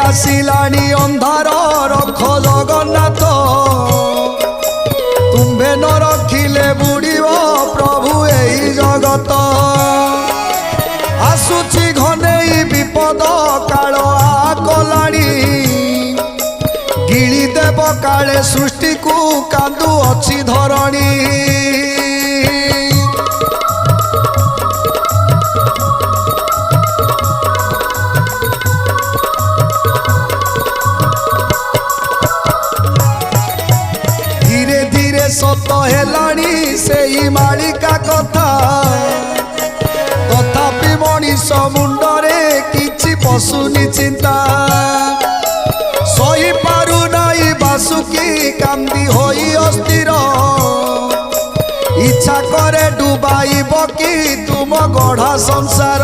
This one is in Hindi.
आसिलानी अंधार रख जगन्नाथ तुम्भे न रखिले बुड़ीब प्रभु एई जगत आसुची घनेई विपद काल आकलाणी गिली देव काले सृष्टि को कांदु अच्छी धरणी सत हेलानी से मालिका कथा तथापि मनीष मुंडरे किछि पशुनी चिंता सही पारु नाई बासुकी कांदी होई अस्थिर इच्छा करे डुबाइब कि तुम गढ़ा संसार।